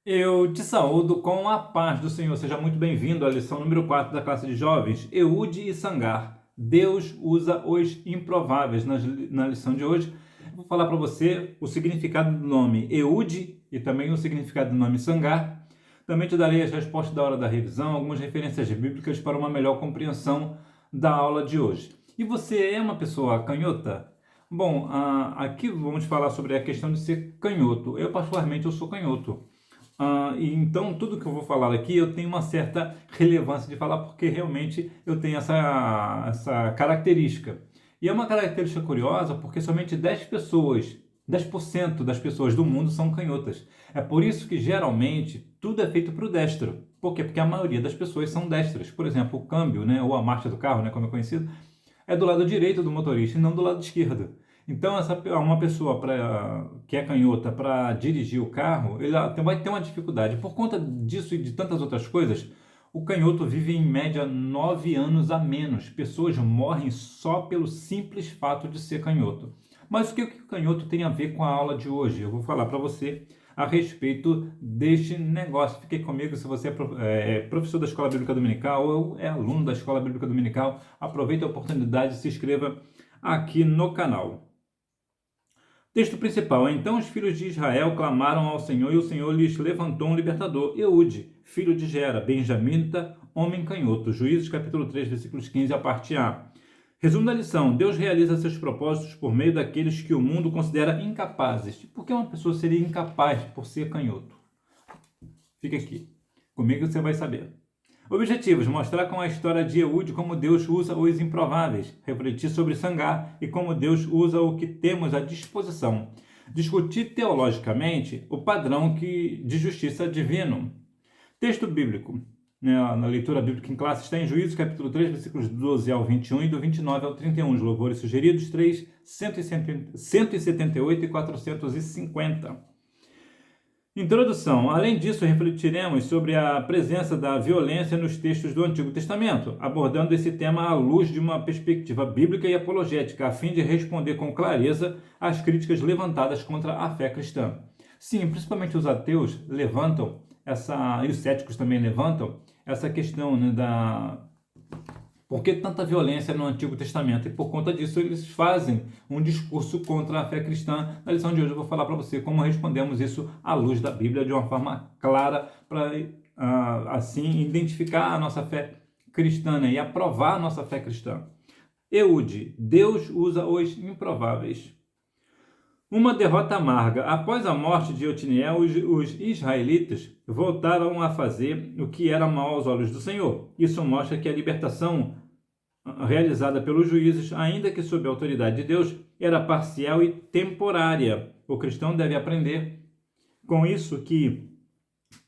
Eu te saúdo com a paz do Senhor. Seja muito bem-vindo à lição número 4 da classe de jovens, Eude e Sangar. Deus usa os improváveis. Na lição de hoje, eu vou falar para você o significado do nome Eude e também o significado do nome Sangar. Também te darei as respostas da hora da revisão, algumas referências bíblicas para uma melhor compreensão da aula de hoje. E você é uma pessoa canhota? Bom, aqui vamos falar sobre a questão de ser canhoto. Eu, particularmente, eu sou canhoto. E então, tudo que eu vou falar aqui, eu tenho uma certa relevância de falar, porque realmente eu tenho essa característica. E é uma característica curiosa, porque somente 10% das pessoas do mundo são canhotas. É por isso que, geralmente, tudo é feito para o destro. Por quê? Porque a maioria das pessoas são destras. Por exemplo, o câmbio, né, ou a marcha do carro, né, como é conhecido, é do lado direito do motorista e não do lado esquerdo. Então, uma pessoa que é canhota para dirigir o carro, vai ter uma dificuldade. Por conta disso e de tantas outras coisas, o canhoto vive em média 9 anos a menos. Pessoas morrem só pelo simples fato de ser canhoto. Mas o que o canhoto tem a ver com a aula de hoje? Eu vou falar para você a respeito deste negócio. Fique comigo. Se você é professor da Escola Bíblica Dominical ou é aluno da Escola Bíblica Dominical, aproveite a oportunidade e se inscreva aqui no canal. Texto principal. Então os filhos de Israel clamaram ao Senhor e o Senhor lhes levantou um libertador, Eude, filho de Gera, benjamita, homem canhoto. Juízes capítulo 3, versículos 15 a parte A. Resumo da lição. Deus realiza seus propósitos por meio daqueles que o mundo considera incapazes. Por que uma pessoa seria incapaz por ser canhoto? Fica aqui. Comigo você vai saber. Objetivos: mostrar com a história de Eude como Deus usa os improváveis, refletir sobre Sangar e como Deus usa o que temos à disposição, discutir teologicamente o padrão de justiça divino. Texto bíblico, na leitura bíblica em classe, está em Juízes capítulo 3, versículos 12 ao 21 e do 29 ao 31, os louvores sugeridos 3, 178 e 450. Introdução. Além disso, refletiremos sobre a presença da violência nos textos do Antigo Testamento, abordando esse tema à luz de uma perspectiva bíblica e apologética, a fim de responder com clareza às críticas levantadas contra a fé cristã. Sim, principalmente os ateus levantam e os céticos também levantam essa questão, né, por que tanta violência no Antigo Testamento? E por conta disso eles fazem um discurso contra a fé cristã. Na lição de hoje eu vou falar para você como respondemos isso à luz da Bíblia de uma forma clara para assim identificar a nossa fé cristã, né, e aprovar a nossa fé cristã. Eude, Deus usa os improváveis. Uma derrota amarga. Após a morte de Otiniel, os israelitas voltaram a fazer o que era mal aos olhos do Senhor. Isso mostra que a libertação realizada pelos juízes, ainda que sob a autoridade de Deus, era parcial e temporária. O cristão deve aprender com isso que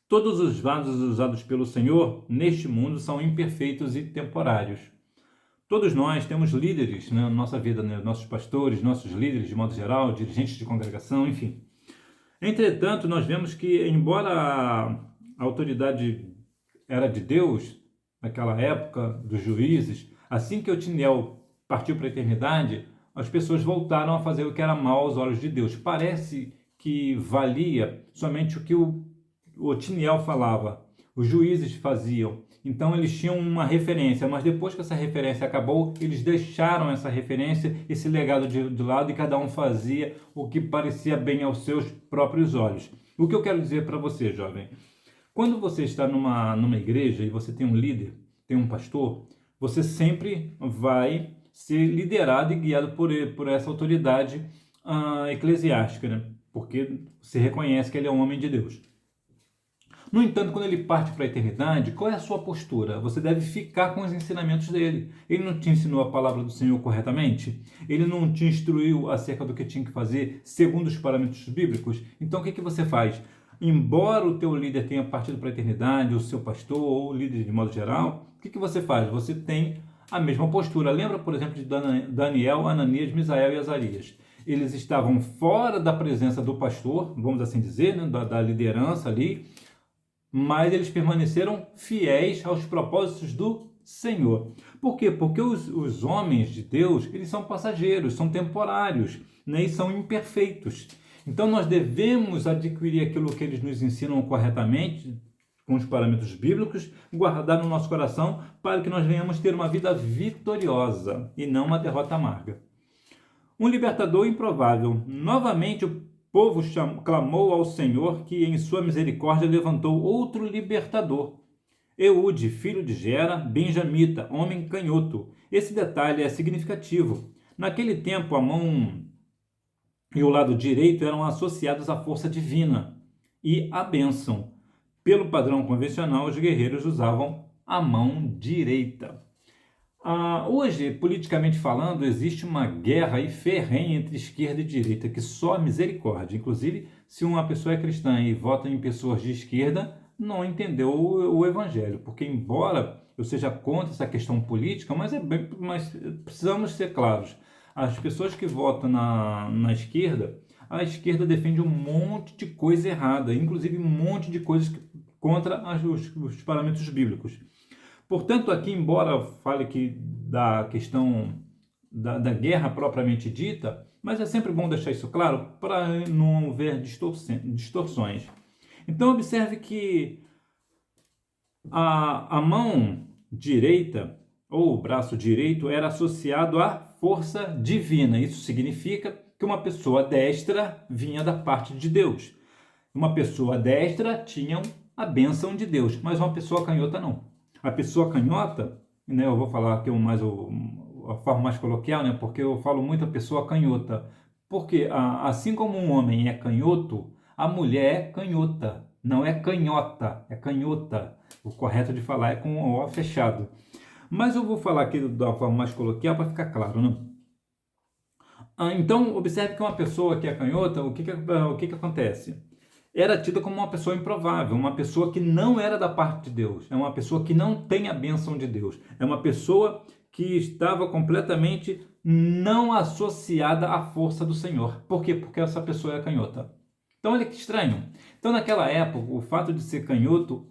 todos os vasos usados pelo Senhor neste mundo são imperfeitos e temporários. Todos nós temos líderes, né, na nossa vida, né, nossos pastores, nossos líderes de modo geral, dirigentes de congregação, enfim. Entretanto, nós vemos que, embora a autoridade era de Deus, naquela época dos juízes, assim que Otiniel partiu para a eternidade, as pessoas voltaram a fazer o que era mal aos olhos de Deus. Parece que valia somente o que o Otiniel falava, os juízes faziam. Então eles tinham uma referência, mas depois que essa referência acabou, eles deixaram essa referência, esse legado de lado, e cada um fazia o que parecia bem aos seus próprios olhos. O que eu quero dizer para você, jovem? Quando você está numa igreja e você tem um líder, tem um pastor, você sempre vai ser liderado e guiado por essa autoridade eclesiástica, né? Porque você reconhece que ele é um homem de Deus. No entanto, quando ele parte para a eternidade, qual é a sua postura? Você deve ficar com os ensinamentos dele. Ele não te ensinou a palavra do Senhor corretamente? Ele não te instruiu acerca do que tinha que fazer segundo os parâmetros bíblicos? Então, o que você faz? Embora o teu líder tenha partido para a eternidade, o seu pastor ou o líder de modo geral, o que você faz? Você tem a mesma postura. Lembra, por exemplo, de Daniel, Ananias, Misael e Azarias. Eles estavam fora da presença do pastor, vamos assim dizer, né, da liderança ali, mas eles permaneceram fiéis aos propósitos do Senhor. Por quê? Porque os homens de Deus, eles são passageiros, são temporários, né? E são imperfeitos. Então nós devemos adquirir aquilo que eles nos ensinam corretamente, com os parâmetros bíblicos, guardar no nosso coração para que nós venhamos ter uma vida vitoriosa e não uma derrota amarga. Um libertador improvável. Novamente o povo clamou ao Senhor, que em sua misericórdia levantou outro libertador. Eude, filho de Gera, benjamita, homem canhoto. Esse detalhe é significativo. Naquele tempo, a mão e o lado direito eram associados à força divina e à bênção. Pelo padrão convencional, os guerreiros usavam a mão direita. Hoje, politicamente falando, existe uma guerra ferrenha entre esquerda e direita, que só a misericórdia. Inclusive, se uma pessoa é cristã e vota em pessoas de esquerda, não entendeu o evangelho, porque embora eu seja contra essa questão política, mas precisamos ser claros. As pessoas que votam na esquerda, a esquerda defende um monte de coisa errada, inclusive um monte de coisas contra os parâmetros bíblicos. Portanto, aqui, embora fale da questão da guerra propriamente dita, mas é sempre bom deixar isso claro para não haver distorções. Então, observe que a mão direita, ou o braço direito, era associado à força divina. Isso significa que uma pessoa destra vinha da parte de Deus. Uma pessoa destra tinha a bênção de Deus, mas uma pessoa canhota não. A pessoa canhota, né, eu vou falar aqui a forma mais coloquial, né, porque eu falo muito a pessoa canhota. Porque assim como um homem é canhoto, a mulher é canhota. Não é canhota, é canhota. O correto de falar é com o O fechado. Mas eu vou falar aqui da forma mais coloquial para ficar claro, né? Então, observe que uma pessoa que é canhota, o que acontece? Era tida como uma pessoa improvável, uma pessoa que não era da parte de Deus, é uma pessoa que não tem a bênção de Deus, é uma pessoa que estava completamente não associada à força do Senhor. Por quê? Porque essa pessoa é canhota. Então, olha que estranho. Então, naquela época, o fato de ser canhoto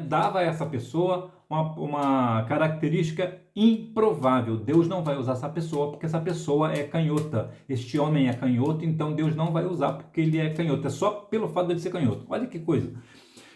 dava a essa pessoa uma característica improvável. Deus não vai usar essa pessoa porque essa pessoa é canhota. Este homem é canhoto, então Deus não vai usar porque ele é canhoto. É só pelo fato de ser canhoto. Olha que coisa.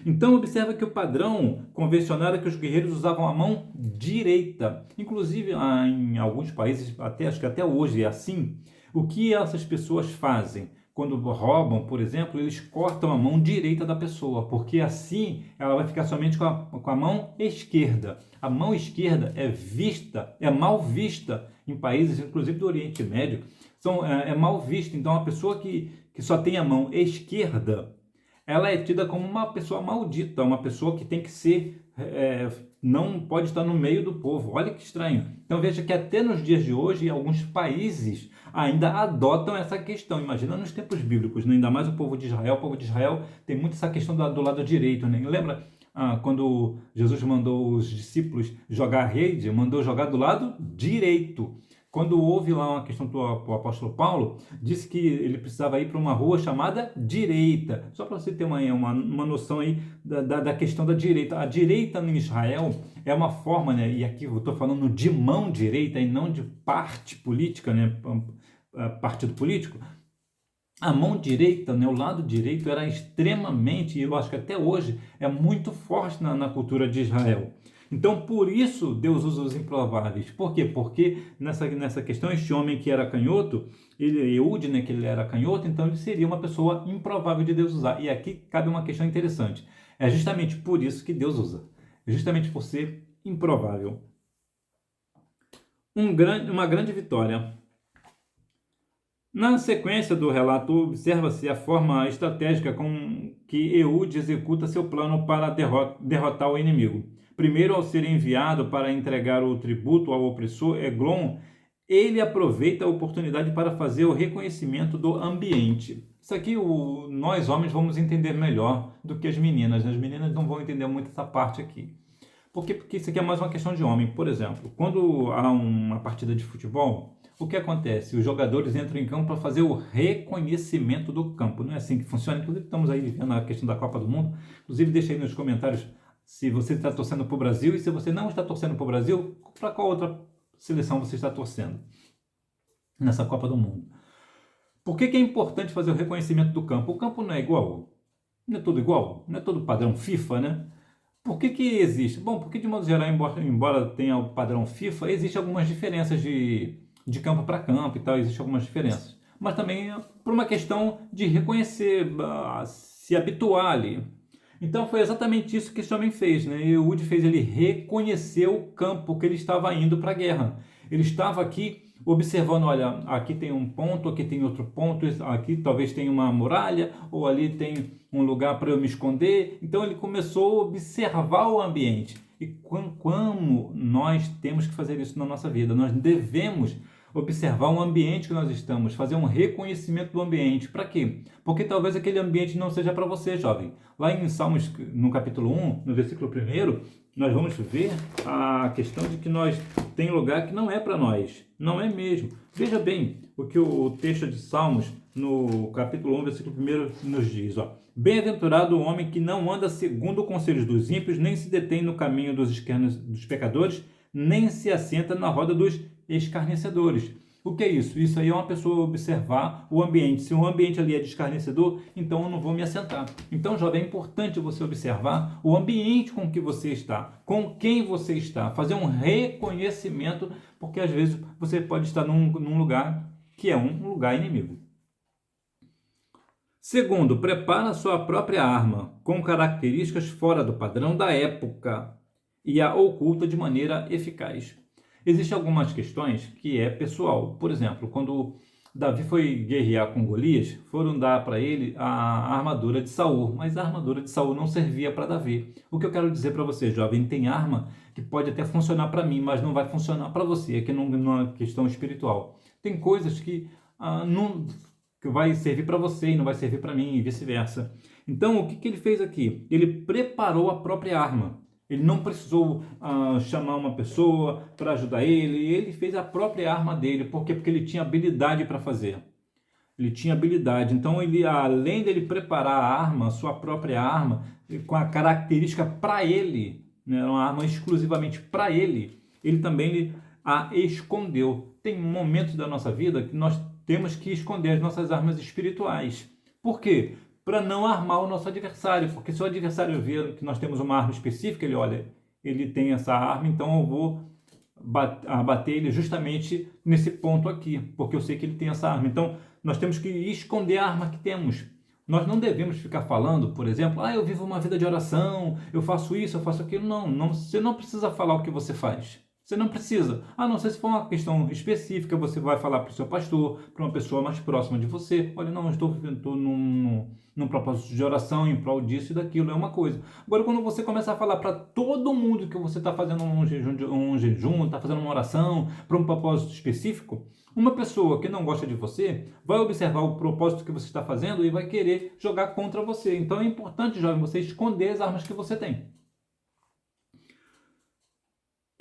Então, observa que o padrão convencional é que os guerreiros usavam a mão direita. Inclusive, em alguns países, acho que até hoje é assim. O que essas pessoas fazem? Quando roubam, por exemplo, eles cortam a mão direita da pessoa, porque assim ela vai ficar somente com a mão esquerda. A mão esquerda é mal vista em países, inclusive do Oriente Médio, é mal vista. Então, a pessoa que só tem a mão esquerda, ela é tida como uma pessoa maldita, uma pessoa que tem que ser, não pode estar no meio do povo. Olha que estranho. Então veja que até nos dias de hoje, alguns países ainda adotam essa questão. Imagina nos tempos bíblicos, né? Ainda mais o povo de Israel. O povo de Israel tem muito essa questão do lado direito, né? Lembra quando Jesus mandou os discípulos jogar a rede, mandou jogar do lado direito. Quando houve lá uma questão do apóstolo Paulo, disse que ele precisava ir para uma rua chamada direita. Só para você ter uma noção aí da questão da direita. A direita em Israel é uma forma, né? E aqui eu estou falando de mão direita e não de parte política, né? Partido político. A mão direita, né, o lado direito era extremamente, e eu acho que até hoje é muito forte na cultura de Israel. Então, por isso, Deus usa os improváveis. Por quê? Porque nessa questão, este homem que era canhoto, Eude, né, que ele era canhoto, então ele seria uma pessoa improvável de Deus usar. E aqui cabe uma questão interessante. É justamente por isso que Deus usa. É justamente por ser improvável. Uma grande vitória. Na sequência do relato, observa-se a forma estratégica com que Eude executa seu plano para derrotar o inimigo. Primeiro, ao ser enviado para entregar o tributo ao opressor Eglon, ele aproveita a oportunidade para fazer o reconhecimento do ambiente. Isso aqui nós homens vamos entender melhor do que as meninas. As meninas não vão entender muito essa parte aqui. Por quê? Porque isso aqui é mais uma questão de homem. Por exemplo, quando há uma partida de futebol, o que acontece? Os jogadores entram em campo para fazer o reconhecimento do campo. Não é assim que funciona? Inclusive, estamos aí vivendo a questão da Copa do Mundo. Inclusive, deixa aí nos comentários se você está torcendo para o Brasil e se você não está torcendo para o Brasil, para qual outra seleção você está torcendo nessa Copa do Mundo. Por que é importante fazer o reconhecimento do campo? O campo não é igual, não é tudo igual, não é todo padrão FIFA, né? Por que existe? Bom, porque de modo geral, embora tenha o padrão FIFA, existem algumas diferenças de campo para campo e tal, existem algumas diferenças. Mas também por uma questão de reconhecer, se habituar ali. Então foi exatamente isso que esse homem fez, né? E o Wood fez ele reconhecer o campo que ele estava indo para a guerra. Ele estava aqui observando, olha, aqui tem um ponto, aqui tem outro ponto, aqui talvez tenha uma muralha, ou ali tem um lugar para eu me esconder. Então ele começou a observar o ambiente. E como nós temos que fazer isso na nossa vida? Nós devemos observar o ambiente que nós estamos, fazer um reconhecimento do ambiente. Para quê? Porque talvez aquele ambiente não seja para você, jovem. Lá em Salmos, no capítulo 1, no versículo 1, nós vamos ver a questão de que nós tem lugar que não é para nós, não é mesmo. Veja bem o que o texto de Salmos, no capítulo 1, versículo 1, nos diz. Bem-aventurado o homem que não anda segundo o conselho dos ímpios, nem se detém no caminho dos pecadores, nem se assenta na roda dos escarnecedores. O que é isso? Isso aí é uma pessoa observar o ambiente. Se o ambiente ali é de escarnecedor, então eu não vou me assentar. Então, jovem, é importante você observar o ambiente com que você está, com quem você está, fazer um reconhecimento, porque às vezes você pode estar num lugar que é um lugar inimigo. Segundo, prepara sua própria arma, com características fora do padrão da época e a oculta de maneira eficaz. Existem algumas questões que é pessoal. Por exemplo, quando Davi foi guerrear com Golias, foram dar para ele a armadura de Saul, mas a armadura de Saul não servia para Davi. O que eu quero dizer para você, jovem, tem arma que pode até funcionar para mim, mas não vai funcionar para você, aqui numa questão espiritual. Tem coisas que não que vai servir para você e não vai servir para mim e vice-versa. Então, o que ele fez aqui? Ele preparou a própria arma. Ele não precisou chamar uma pessoa para ajudar ele. Ele fez a própria arma dele. Por quê? Porque ele tinha habilidade para fazer. Ele tinha habilidade. Então, ele, além dele preparar a arma, a sua própria arma, com a característica para ele, né, uma arma exclusivamente para ele, ele também a escondeu. Tem momentos da nossa vida que nós temos que esconder as nossas armas espirituais. Por quê? Para não armar o nosso adversário, porque se o adversário vê que nós temos uma arma específica, ele olha, ele tem essa arma, então eu vou bater ele justamente nesse ponto aqui, porque eu sei que ele tem essa arma. Então, nós temos que esconder a arma que temos. Nós não devemos ficar falando, por exemplo, eu vivo uma vida de oração, eu faço isso, eu faço aquilo. Não, você não precisa falar o que você faz. Você não precisa. A não ser se for uma questão específica, você vai falar para o seu pastor, para uma pessoa mais próxima de você. Olha, não, eu estou num propósito de oração em prol disso e daquilo, é uma coisa. Agora, quando você começa a falar para todo mundo que você está fazendo um jejum, está fazendo uma oração para um propósito específico, uma pessoa que não gosta de você vai observar o propósito que você está fazendo e vai querer jogar contra você. Então é importante, jovem, você esconder as armas que você tem.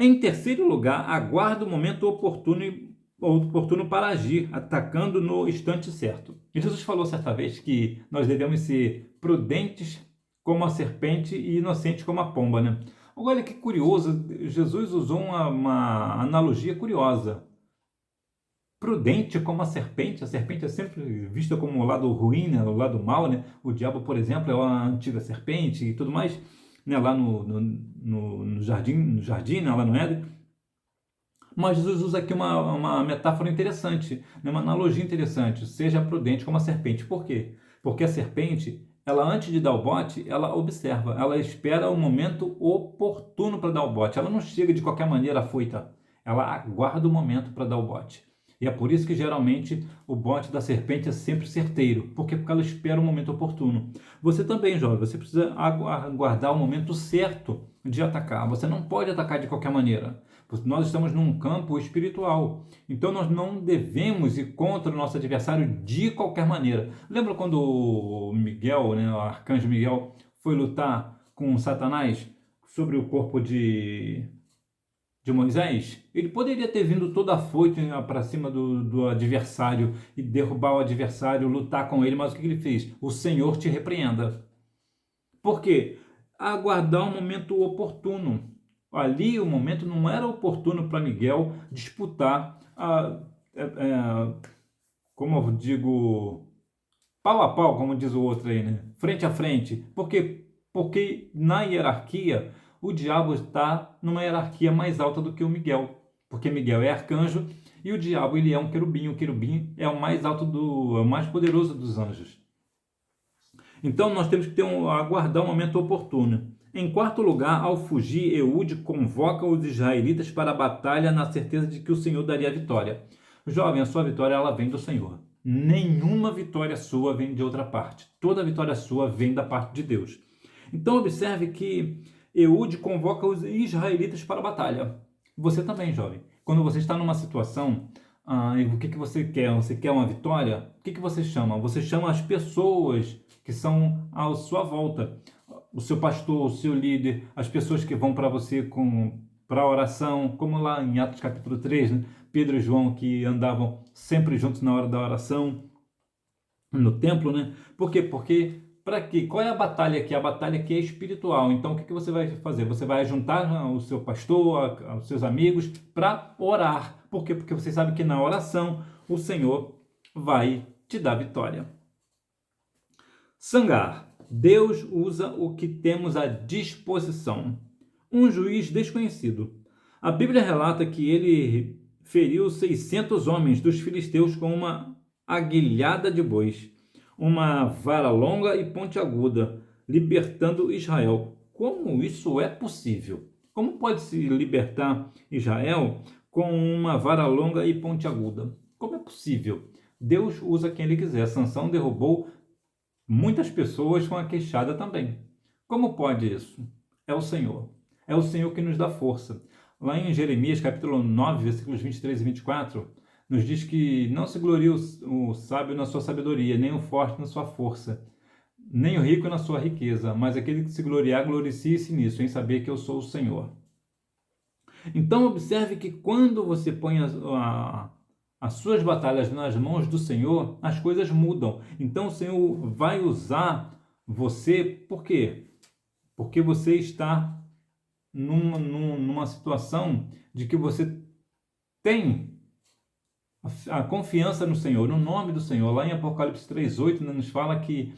Em terceiro lugar, aguarda o momento oportuno para agir, atacando no instante certo. E Jesus falou certa vez que nós devemos ser prudentes como a serpente e inocentes como a pomba, né? Olha que curioso, Jesus usou uma analogia curiosa. Prudente como a serpente é sempre vista como o lado ruim, né? O lado mal, né? O diabo, por exemplo, é uma antiga serpente e tudo mais, né? Lá no jardim, né? Lá no Éden. Mas Jesus usa aqui uma metáfora interessante, né? Uma analogia interessante. Seja prudente como a serpente. Por quê? Porque a serpente, ela antes de dar o bote, ela observa, ela espera o momento oportuno para dar o bote. Ela não chega de qualquer maneira afoita. Ela aguarda o momento para dar o bote. E é por isso que geralmente o bote da serpente é sempre certeiro, porque ela espera o momento oportuno. Você também, jovem, você precisa aguardar o momento certo de atacar. Você não pode atacar de qualquer maneira. Nós estamos num campo espiritual, então nós não devemos ir contra o nosso adversário de qualquer maneira. Lembra quando o Miguel, né, o arcanjo Miguel, foi lutar com Satanás sobre o corpo de Moisés? Ele poderia ter vindo todo afoito para cima do adversário e derrubar o adversário, lutar com ele, mas o que ele fez? O Senhor te repreenda. Por quê? Aguardar um momento oportuno. Ali o momento não era oportuno para Miguel disputar como eu digo, pau a pau, como diz o outro aí, né? Frente a frente. Porque na hierarquia, o diabo está numa hierarquia mais alta do que o Miguel. Porque Miguel é arcanjo e o diabo ele é um querubim. O querubim é o mais alto é o mais poderoso dos anjos. Então nós temos que aguardar o momento oportuno. Em quarto lugar, ao fugir, Eude convoca os israelitas para a batalha na certeza de que o Senhor daria a vitória. Jovem, a sua vitória ela vem do Senhor. Nenhuma vitória sua vem de outra parte. Toda vitória sua vem da parte de Deus. Então observe que Eude convoca os israelitas para a batalha. Você também, jovem. Quando você está numa situação, o que você quer? Você quer uma vitória? O que você chama? Você chama as pessoas que são à sua volta. O seu pastor, o seu líder, as pessoas que vão para você para a oração, como lá em Atos capítulo 3, né? Pedro e João que andavam sempre juntos na hora da oração, no templo, né? Por quê? Porque, para quê? Qual é a batalha aqui? A batalha aqui é espiritual. Então, o que você vai fazer? Você vai juntar o seu pastor, os seus amigos, para orar. Por quê? Porque você sabe que na oração o Senhor vai te dar vitória. Sangar. Deus usa o que temos à disposição. Um juiz desconhecido. A Bíblia relata que ele feriu 600 homens dos filisteus com uma aguilhada de bois, uma vara longa e pontiaguda, libertando Israel. Como isso é possível? Como pode se libertar Israel com uma vara longa e pontiaguda? Como é possível? Deus usa quem ele quiser. Sansão derrubou muitas pessoas com a queixada também. Como pode isso? É o Senhor. É o Senhor que nos dá força. Lá em Jeremias, capítulo 9, versículos 23 e 24, nos diz que não se glorie o sábio na sua sabedoria, nem o forte na sua força, nem o rico na sua riqueza, mas aquele que se gloriar, gloricie-se nisso, em saber que eu sou o Senhor. Então, observe que quando você põe as suas batalhas nas mãos do Senhor, as coisas mudam. Então o Senhor vai usar você, por quê? Porque você está numa situação de que você tem a confiança no Senhor, no nome do Senhor. Lá em Apocalipse 3:8 nos fala que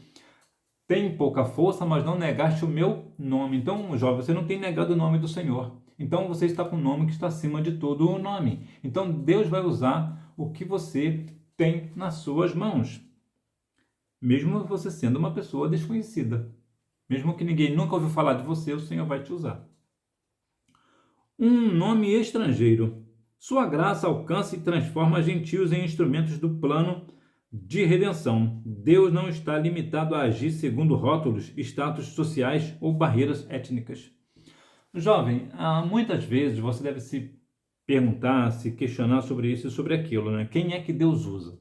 tem pouca força, mas não negaste o meu nome. Então, jovem, você não tem negado o nome do Senhor. Então você está com um nome que está acima de todo o nome. Então Deus vai usar o que você tem nas suas mãos. Mesmo você sendo uma pessoa desconhecida. Mesmo que ninguém nunca ouviu falar de você, o Senhor vai te usar. Um nome estrangeiro. Sua graça alcança e transforma gentios em instrumentos do plano de redenção. Deus não está limitado a agir segundo rótulos, status sociais ou barreiras étnicas. Jovem, muitas vezes você deve se perguntar, se questionar sobre isso e sobre aquilo, né? Quem é que Deus usa?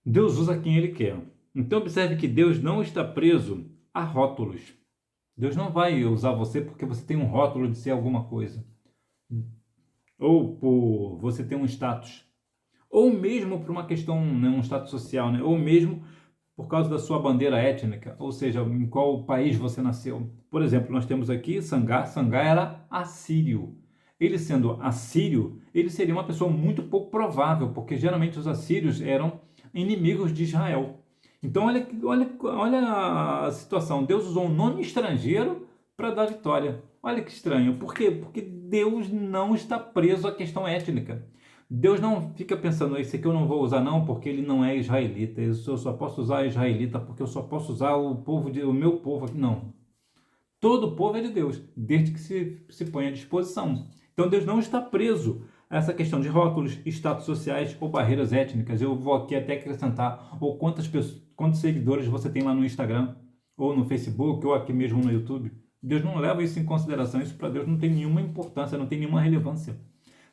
Deus usa quem Ele quer. Então observe que Deus não está preso a rótulos. Deus não vai usar você porque você tem um rótulo de ser alguma coisa. Ou por você ter um status. Ou mesmo por uma questão, né, um status social, né? Ou mesmo por causa da sua bandeira étnica, ou seja, em qual país você nasceu. Por exemplo, nós temos aqui Sangar. Sangar era assírio. Ele sendo assírio, ele seria uma pessoa muito pouco provável, porque geralmente os assírios eram inimigos de Israel. Então olha a situação. Deus usou um nome estrangeiro para dar vitória. Olha que estranho. Por quê? Porque Deus não está preso à questão étnica. Deus não fica pensando, esse aqui eu não vou usar não, porque ele não é israelita. Eu só posso usar israelita porque eu só posso usar o meu povo aqui. Não. Todo o povo é de Deus, desde que se ponha à disposição. Então Deus não está preso a essa questão de rótulos, status sociais ou barreiras étnicas. Eu vou aqui até acrescentar, ou quantos seguidores você tem lá no Instagram, ou no Facebook, ou aqui mesmo no YouTube. Deus não leva isso em consideração. Isso para Deus não tem nenhuma importância, não tem nenhuma relevância.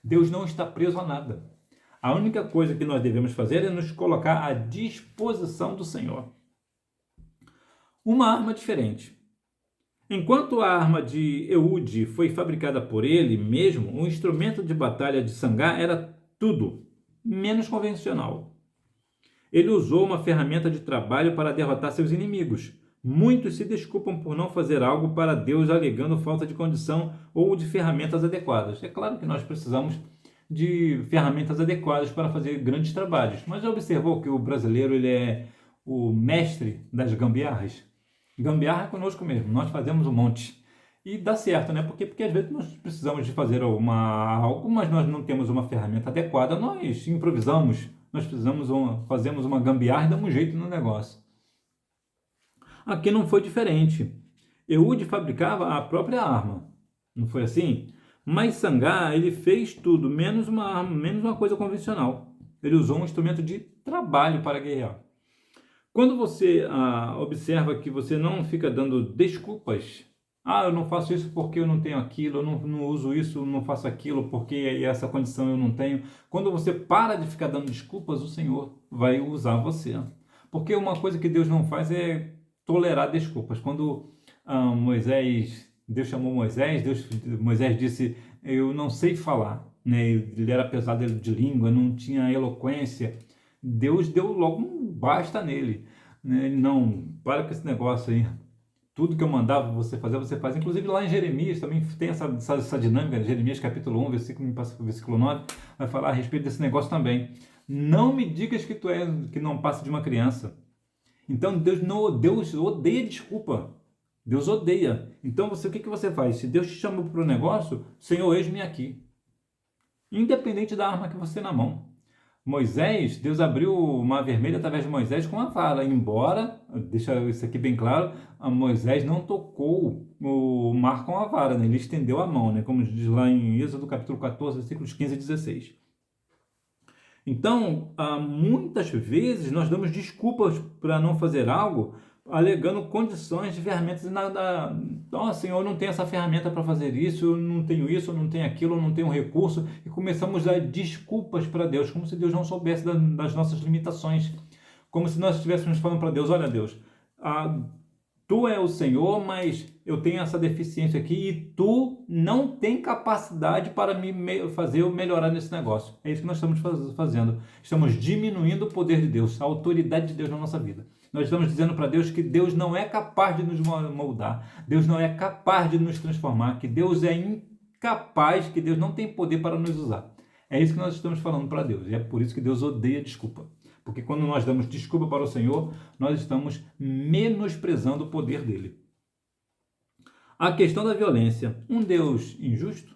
Deus não está preso a nada. A única coisa que nós devemos fazer é nos colocar à disposição do Senhor. Uma arma diferente. Enquanto a arma de Eude foi fabricada por ele mesmo, o instrumento de batalha de Sangar era tudo menos convencional. Ele usou uma ferramenta de trabalho para derrotar seus inimigos. Muitos se desculpam por não fazer algo para Deus, alegando falta de condição ou de ferramentas adequadas. É claro que nós precisamos de ferramentas adequadas para fazer grandes trabalhos. Mas já observou que o brasileiro ele é o mestre das gambiarras? Gambiarra é conosco mesmo, nós fazemos um monte. E dá certo, né? Porque às vezes nós precisamos de fazer algo, mas nós não temos uma ferramenta adequada, nós improvisamos, fazemos uma gambiarra e damos um jeito no negócio. Aqui não foi diferente. Ehud fabricava a própria arma, não foi assim? Mas Sangá, ele fez tudo, menos uma arma, menos uma coisa convencional. Ele usou um instrumento de trabalho para guerrear. Quando você observa que você não fica dando desculpas, eu não faço isso porque eu não tenho aquilo, eu não uso isso, não faço aquilo porque essa condição eu não tenho. Quando você para de ficar dando desculpas, o Senhor vai usar você. Porque uma coisa que Deus não faz é tolerar desculpas. Quando Deus chamou Moisés, Moisés disse, eu não sei falar, né? Ele era pesado de língua, não tinha eloquência. Deus deu logo um basta nele, né? Não, para com esse negócio aí. Tudo que eu mandava você fazer, você faz. Inclusive lá em Jeremias também tem essa dinâmica, Jeremias capítulo 1, versículo 9, vai falar a respeito desse negócio também. Não me digas que que não passa de uma criança. Então Deus odeia desculpa. Deus odeia. Então o que você faz? Se Deus te chamou para o negócio, Senhor, eis-me aqui. Independente da arma que você tem na mão. Deus abriu o mar vermelho através de Moisés com uma vara, embora, deixa isso aqui bem claro, Moisés não tocou o mar com a vara, né? Ele estendeu a mão, né? Como diz lá em Êxodo capítulo 14, versículos 15 e 16. Então, muitas vezes nós damos desculpas para não fazer algo, alegando condições de ferramentas. Então, Senhor, eu não tenho essa ferramenta para fazer isso, eu não tenho aquilo, eu não tenho recurso, e começamos a dar desculpas para Deus, como se Deus não soubesse das nossas limitações, como se nós estivéssemos falando para Deus, olha Deus, Tu é o Senhor, mas eu tenho essa deficiência aqui e Tu não tem capacidade para me fazer eu melhorar nesse negócio. É isso que nós estamos fazendo. Estamos diminuindo o poder de Deus, a autoridade de Deus na nossa vida. Nós estamos dizendo para Deus que Deus não é capaz de nos moldar, Deus não é capaz de nos transformar, que Deus é incapaz, que Deus não tem poder para nos usar. É isso que nós estamos falando para Deus, e é por isso que Deus odeia desculpa. Porque quando nós damos desculpa para o Senhor, nós estamos menosprezando o poder dele. A questão da violência. Um Deus injusto?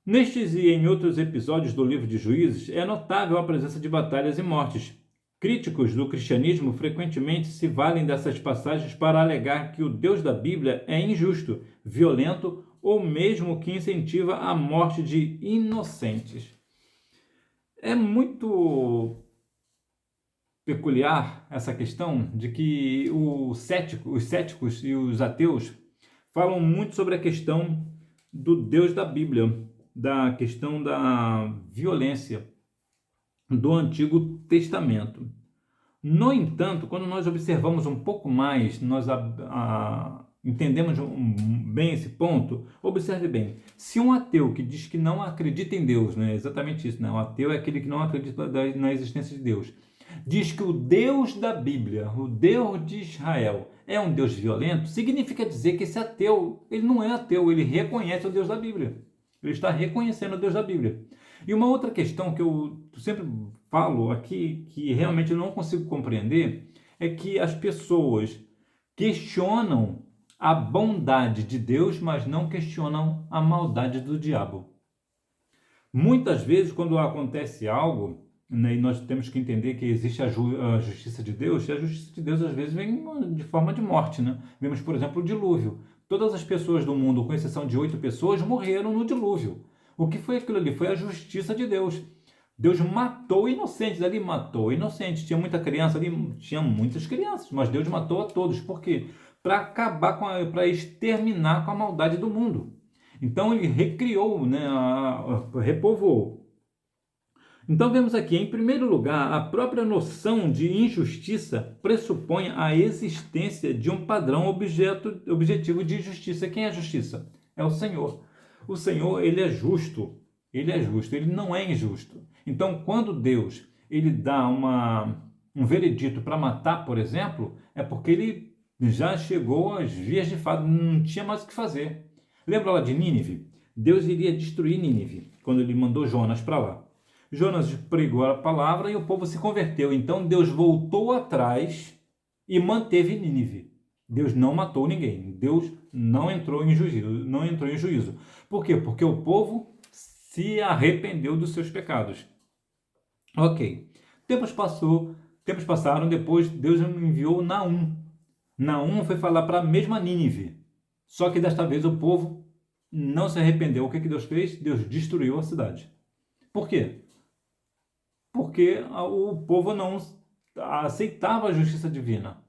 Nestes e em outros episódios do livro de Juízes, é notável a presença de batalhas e mortes. Críticos do cristianismo frequentemente se valem dessas passagens para alegar que o Deus da Bíblia é injusto, violento ou mesmo que incentiva a morte de inocentes. É muito peculiar essa questão de que os céticos e os ateus falam muito sobre a questão do Deus da Bíblia, da questão da violência do Antigo Testamento. No entanto, quando nós observamos um pouco mais, nós entendemos bem esse ponto. Observe bem, se um ateu que diz que não acredita em Deus, né, exatamente isso, né, o ateu é aquele que não acredita na existência de Deus, diz que o Deus da Bíblia, o Deus de Israel, é um Deus violento, significa dizer que esse ateu, ele não é ateu, ele reconhece o Deus da Bíblia. Ele está reconhecendo o Deus da Bíblia. E uma outra questão que eu sempre falo aqui, que realmente eu não consigo compreender, é que as pessoas questionam a bondade de Deus, mas não questionam a maldade do diabo. Muitas vezes, quando acontece algo, né, e nós temos que entender que existe a justiça de Deus, e a justiça de Deus às vezes vem de forma de morte, né? Vemos, por exemplo, o dilúvio. Todas as pessoas do mundo, com exceção de 8 pessoas, morreram no dilúvio. O que foi aquilo ali? Foi a justiça de Deus. Deus matou inocentes, ali matou inocentes. Tinha muita criança ali, tinha muitas crianças, mas Deus matou a todos. Por quê? Para acabar para exterminar com a maldade do mundo. Então ele recriou, né, repovoou. Então vemos aqui, em primeiro lugar, a própria noção de injustiça pressupõe a existência de um padrão objetivo de justiça. Quem é a justiça? É o Senhor. O Senhor, ele é justo, ele não é injusto. Então, quando Deus ele dá um veredito para matar, por exemplo, é porque ele já chegou às vias de fato, não tinha mais o que fazer. Lembra lá de Nínive? Deus iria destruir Nínive, quando ele mandou Jonas para lá. Jonas pregou a palavra e o povo se converteu. Então Deus voltou atrás e manteve Nínive. Deus não matou ninguém. Deus não entrou em juízo. Por quê? Porque o povo se arrependeu dos seus pecados. Ok. Tempos passaram, depois Deus enviou Naum. Naum foi falar para a mesma Nínive. Só que desta vez o povo não se arrependeu. O que Deus fez? Deus destruiu a cidade. Por quê? Porque o povo não aceitava a justiça divina.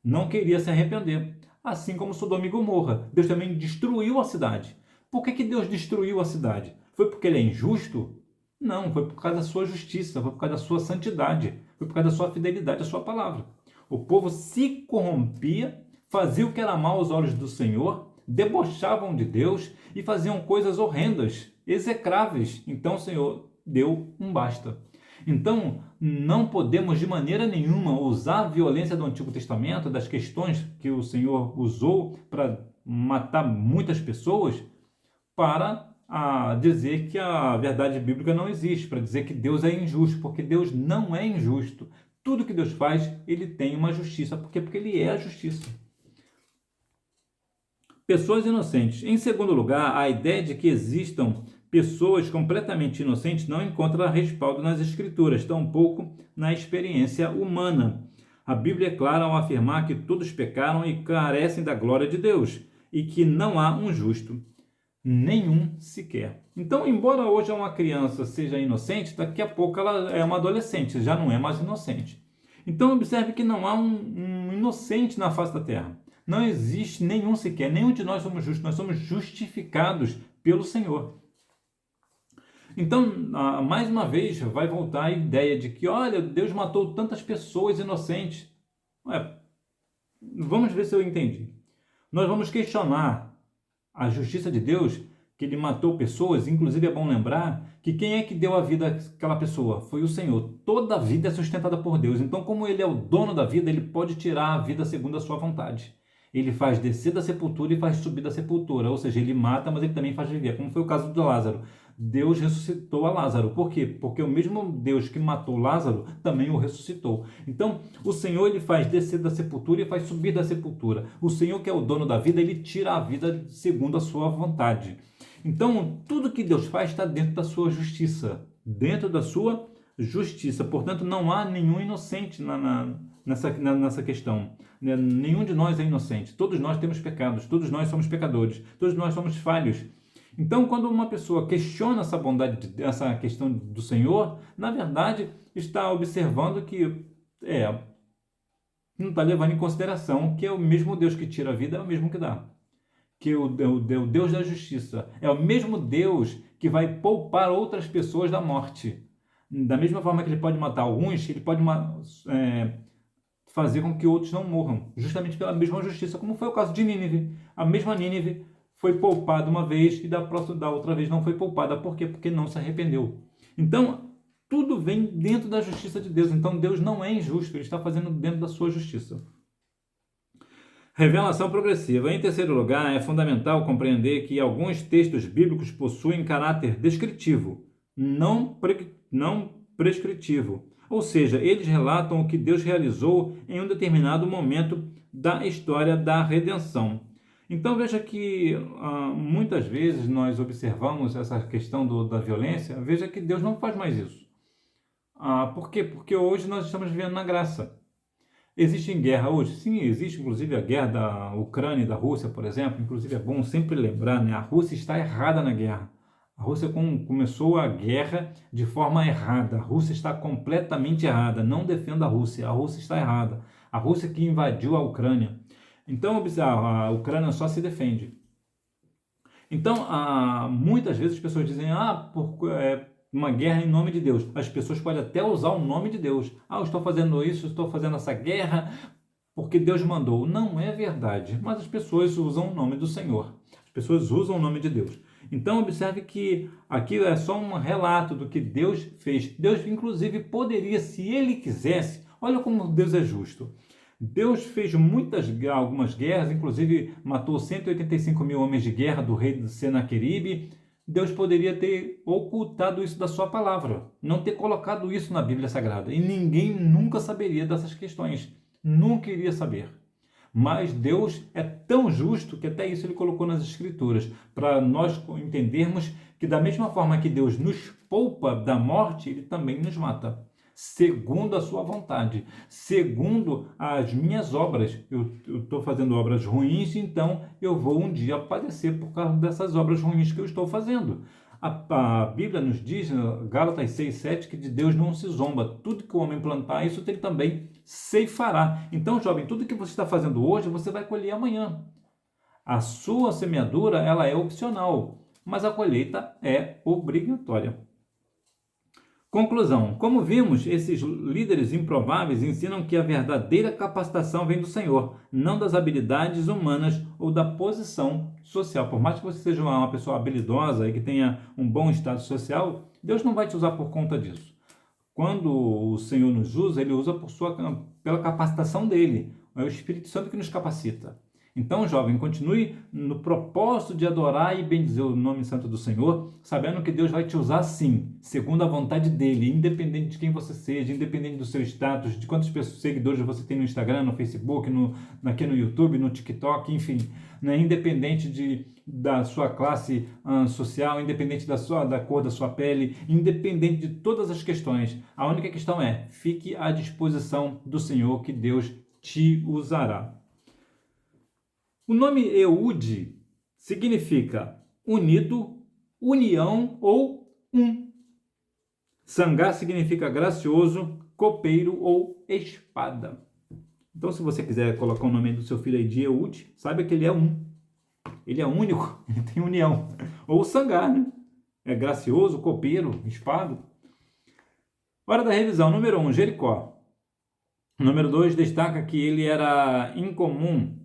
Não queria se arrepender. Assim como Sodoma e Gomorra. Deus também destruiu a cidade. Por que Deus destruiu a cidade? Foi porque ele é injusto? Não, foi por causa da sua justiça, foi por causa da sua santidade, foi por causa da sua fidelidade à sua palavra. O povo se corrompia, fazia o que era mal aos olhos do Senhor, debochavam de Deus e faziam coisas horrendas, execráveis. Então o Senhor deu um basta. Então, não podemos de maneira nenhuma usar a violência do Antigo Testamento, das questões que o Senhor usou para matar muitas pessoas, para dizer que a verdade bíblica não existe, para dizer que Deus é injusto, porque Deus não é injusto. Tudo que Deus faz, ele tem uma justiça. Por quê? Porque ele é a justiça. Pessoas inocentes. Em segundo lugar, a ideia de que existam pessoas completamente inocentes não encontra respaldo nas Escrituras, tampouco na experiência humana. A Bíblia é clara ao afirmar que todos pecaram e carecem da glória de Deus, e que não há um justo, nenhum sequer. Então, embora hoje uma criança seja inocente, daqui a pouco ela é uma adolescente, já não é mais inocente. Então, observe que não há um inocente na face da terra. Não existe nenhum sequer, nenhum de nós somos justos, nós somos justificados pelo Senhor. Então, mais uma vez, vai voltar a ideia de que, olha, Deus matou tantas pessoas inocentes. Vamos ver se eu entendi. Nós vamos questionar a justiça de Deus, que ele matou pessoas. Inclusive é bom lembrar que quem é que deu a vida àquela pessoa? Foi o Senhor. Toda a vida é sustentada por Deus. Então, como ele é o dono da vida, ele pode tirar a vida segundo a sua vontade. Ele faz descer da sepultura e faz subir da sepultura. Ou seja, ele mata, mas ele também faz viver. Como foi o caso de Lázaro. Deus ressuscitou a Lázaro. Por quê? Porque o mesmo Deus que matou Lázaro também o ressuscitou. Então, o Senhor ele faz descer da sepultura e faz subir da sepultura. O Senhor, que é o dono da vida, ele tira a vida segundo a sua vontade. Então, tudo que Deus faz está dentro da sua justiça. Dentro da sua justiça. Portanto, não há nenhum inocente nessa questão. Nenhum de nós é inocente. Todos nós temos pecados. Todos nós somos pecadores. Todos nós somos falhos. Então, quando uma pessoa questiona essa bondade, essa questão do Senhor, na verdade, está observando que não está levando em consideração que é o mesmo Deus que tira a vida, é o mesmo que dá. Que o Deus da justiça é o mesmo Deus que vai poupar outras pessoas da morte. Da mesma forma que ele pode matar alguns, ele pode fazer com que outros não morram, justamente pela mesma justiça, como foi o caso de Nínive. A mesma Nínive foi poupada uma vez e da outra vez não foi poupada. Por quê? Porque não se arrependeu. Então, tudo vem dentro da justiça de Deus. Então, Deus não é injusto, ele está fazendo dentro da sua justiça. Revelação progressiva. Em terceiro lugar, é fundamental compreender que alguns textos bíblicos possuem caráter descritivo, não prescritivo. Ou seja, eles relatam o que Deus realizou em um determinado momento da história da redenção. Então veja que muitas vezes nós observamos essa questão da violência, veja que Deus não faz mais isso. Por quê? Porque hoje nós estamos vivendo na graça. Existe guerra hoje? Sim, existe inclusive a guerra da Ucrânia e da Rússia, por exemplo. Inclusive é bom sempre lembrar, né? A Rússia está errada na guerra. A Rússia começou a guerra de forma errada. A Rússia está completamente errada. Não defenda a Rússia está errada. A Rússia que invadiu a Ucrânia. Então, a Ucrânia só se defende. Então, muitas vezes as pessoas dizem, uma guerra em nome de Deus. As pessoas podem até usar o nome de Deus. Eu estou fazendo isso, estou fazendo essa guerra porque Deus mandou. Não é verdade, mas as pessoas usam o nome do Senhor. As pessoas usam o nome de Deus. Então, observe que aqui é só um relato do que Deus fez. Deus, inclusive, poderia, se Ele quisesse, olha como Deus é justo. Deus fez algumas guerras, inclusive matou 185 mil homens de guerra do rei de Senaqueribe, Deus poderia ter ocultado isso da sua palavra, não ter colocado isso na Bíblia Sagrada. E ninguém nunca saberia dessas questões. Nunca iria saber. Mas Deus é tão justo que até isso ele colocou nas Escrituras, para nós entendermos que da mesma forma que Deus nos poupa da morte, ele também nos mata, segundo a sua vontade, segundo as minhas obras. Eu estou fazendo obras ruins, então eu vou um dia padecer por causa dessas obras ruins que eu estou fazendo. A Bíblia nos diz, Gálatas 6,7, que de Deus não se zomba. Tudo que o homem plantar, isso ele também ceifará. Então, jovem, tudo que você está fazendo hoje, você vai colher amanhã. A sua semeadura, ela é opcional, mas a colheita é obrigatória. Conclusão. Como vimos, esses líderes improváveis ensinam que a verdadeira capacitação vem do Senhor, não das habilidades humanas ou da posição social. Por mais que você seja uma pessoa habilidosa e que tenha um bom status social, Deus não vai te usar por conta disso. Quando o Senhor nos usa, Ele usa pela capacitação dEle. É o Espírito Santo que nos capacita. Então, jovem, continue no propósito de adorar e bendizer o nome santo do Senhor, sabendo que Deus vai te usar sim, segundo a vontade dEle, independente de quem você seja, independente do seu status, de quantos seguidores você tem no Instagram, no Facebook, aqui no YouTube, no TikTok, enfim, né? Independente da sua classe social, independente da cor da sua pele, independente de todas as questões. A única questão é, fique à disposição do Senhor, que Deus te usará. O nome Eude significa unido, união ou um. Sangá significa gracioso, copeiro ou espada. Então, se você quiser colocar o nome do seu filho aí de Eude, saiba que ele é um. Ele é único, ele tem união. Ou Sangá, né? É gracioso, copeiro, espada. Hora da revisão. Número 1, Jericó. Número 2, destaca que ele era incomum,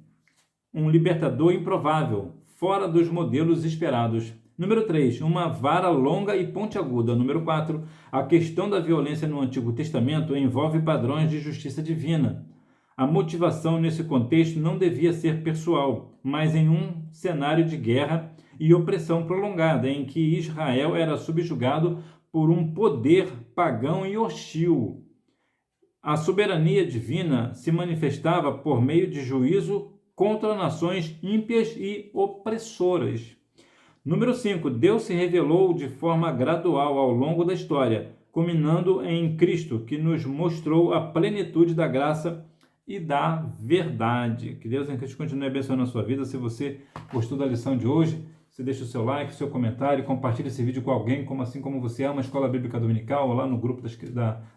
um libertador improvável, fora dos modelos esperados. Número 3, uma vara longa e pontiaguda. Número 4, a questão da violência no Antigo Testamento envolve padrões de justiça divina. A motivação nesse contexto não devia ser pessoal, mas em um cenário de guerra e opressão prolongada, em que Israel era subjugado por um poder pagão e hostil. A soberania divina se manifestava por meio de juízo contra nações ímpias e opressoras. Número 5. Deus se revelou de forma gradual ao longo da história, culminando em Cristo, que nos mostrou a plenitude da graça e da verdade. Que Deus em Cristo continue abençoando a sua vida. Se você gostou da lição de hoje, você deixa o seu like, o seu comentário, compartilha esse vídeo com alguém, assim como você ama a Escola Bíblica Dominical, ou lá no grupo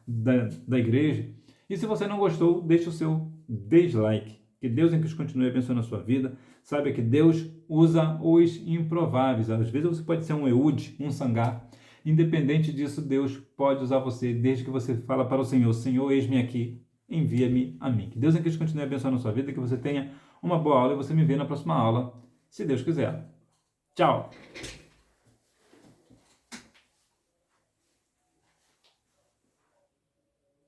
da igreja. E se você não gostou, deixa o seu dislike. Que Deus em Cristo continue abençoando a sua vida. Saiba que Deus usa os improváveis. Às vezes você pode ser um Eude, um Sangá. Independente disso, Deus pode usar você, desde que você fala para o Senhor: Senhor, eis-me aqui, envia-me a mim. Que Deus em Cristo continue abençoando a sua vida, que você tenha uma boa aula e você me vê na próxima aula, se Deus quiser. Tchau!